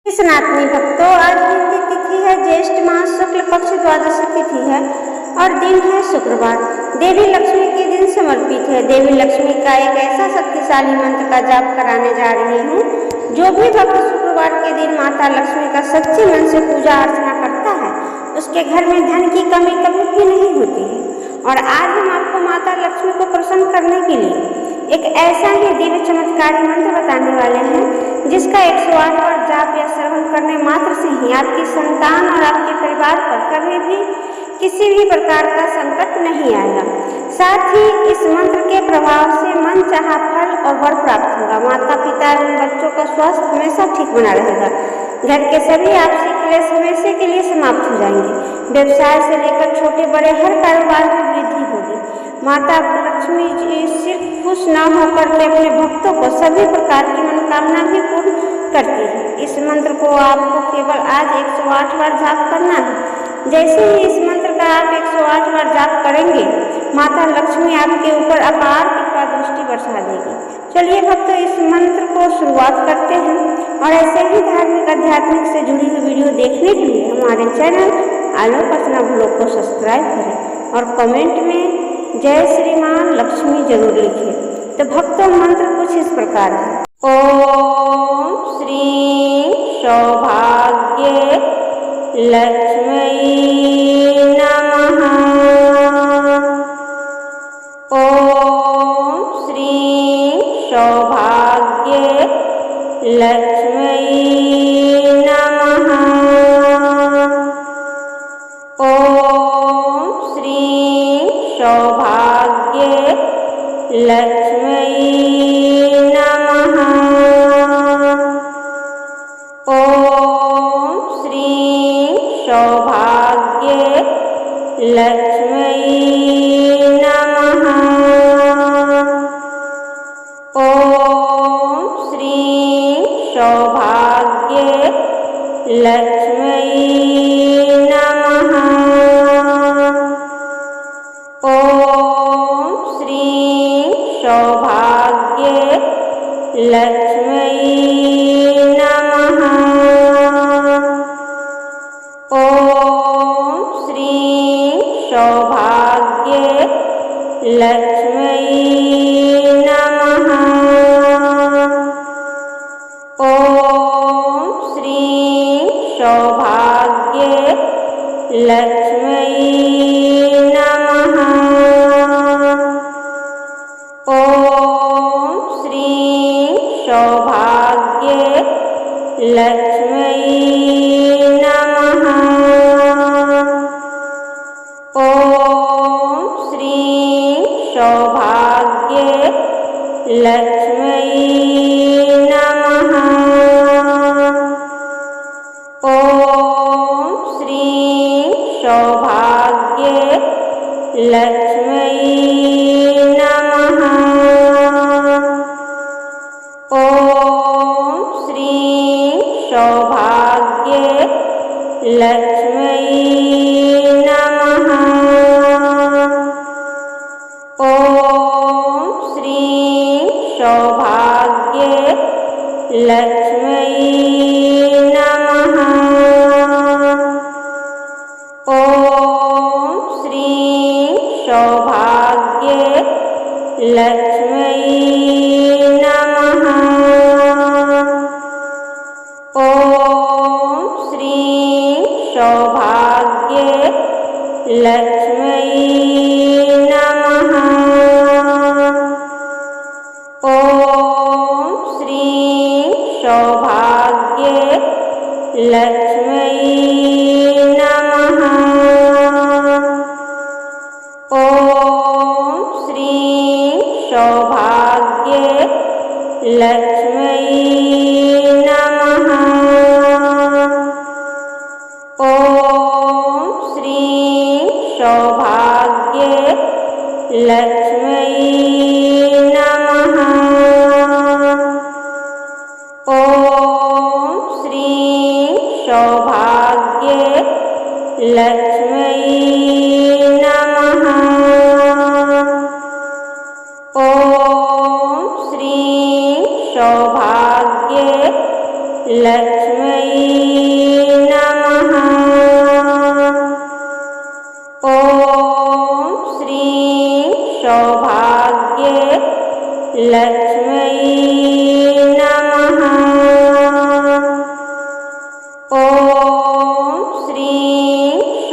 सनातनी भक्तों, आज दिन की तिथि है ज्येष्ठ मास शुक्ल पक्ष द्वादशी तिथि है और दिन है शुक्रवार। देवी लक्ष्मी के दिन समर्पित है। देवी लक्ष्मी का एक ऐसा शक्तिशाली मंत्र का जाप कराने जा रही हूँ। जो भी भक्त शुक्रवार के दिन माता लक्ष्मी का सच्चे मन से पूजा अर्चना करता है, उसके घर में धन की कमी कभी भी नहीं होती है। और आज हम आपको माता लक्ष्मी को प्रसन्न करने के लिए एक ऐसा ही दिव्य चमत्कारी मंत्र बताने वाले हैं, जिसका 108 बार जाप या श्रवण करने मात्र से ही आपकी संतान और आपके परिवार पर कभी भी किसी भी प्रकार का संकट नहीं आएगा। साथ ही इस मंत्र के प्रभाव से मन चाहा फल और वर प्राप्त होगा। माता पिता एवं बच्चों का स्वास्थ्य हमेशा ठीक बना रहेगा। घर के सभी आपसी क्लेश हमेशा के लिए समाप्त हो जाएंगे। व्यवसाय से लेकर छोटे बड़े हर कारोबार में वृद्धि होगी। माता लक्ष्मी जी सिर्फ खुश न होकर के अपने भक्तों को सभी प्रकार की मनोकामना भी पूर्ण करती है। इस मंत्र को आपको केवल आज 108 बार जाप करना है। जैसे ही इस मंत्र का आप 108 बार जाप करेंगे, माता लक्ष्मी आपके ऊपर अपार कृपा दृष्टि बरसा देगी। चलिए भक्तों, इस मंत्र को शुरुआत करते हैं। और ऐसे ही धार्मिक आध्यात्मिक से जुड़ी हुई वीडियो देखने के लिए हमारे चैनल आलोक अर्चना ब्लॉग को सब्सक्राइब करें और कमेंट में जय श्री मां लक्ष्मी जरूर लिखिए। तो भक्तों, मंत्र कुछ इस प्रकार है। ओम श्री सौभाग्य लक्ष्मी नमः। ओम श्री सौभाग्य लक्ष्मी नमः। ओम श्री सौभाग्य लक्ष्मी नमः। ओम श्री सौभाग्य लक्ष्मी नमः। ओम श्री सौभाग्य लक्ष्मी नमः। ओम श्री सौभाग्य लक्ष्मी नमः। ओम श्री सौभाग्य लक्ष्मी नमः। ओम श्री सौभाग्य लक्ष्मी नमः। ओम श्री सौभाग्य लक्ष्मी नमः। ओम श्री सौभाग्य लक्ष्मी नमः। ओम श्री सौभाग्य लक्ष्मी नमः। ओम श्री सौभाग्य लक्ष्मी नमः। ओम श्री सौभाग्य लक्ष्मी नमः। ओम श्री सौभाग्य लक्ष्मी नमः। ओम श्री सौभाग्य लक्ष्मी नमः। ओम श्री सौभाग्य लक्ष्मी नमः। ओम श्री सौभाग्य लक्ष्मी नमः। ओम श्री सौभाग्य लक्ष्मी नमः। ओम श्री सौभाग्य लक्ष्मी नमः। ओम श्री सौभाग्य लक्ष्मी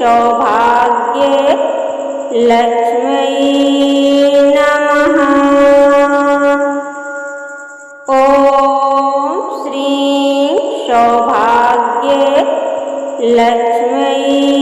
सौभाग्य लक्ष्मी नमः। ॐ श्रीं सौभाग्य लक्ष्मी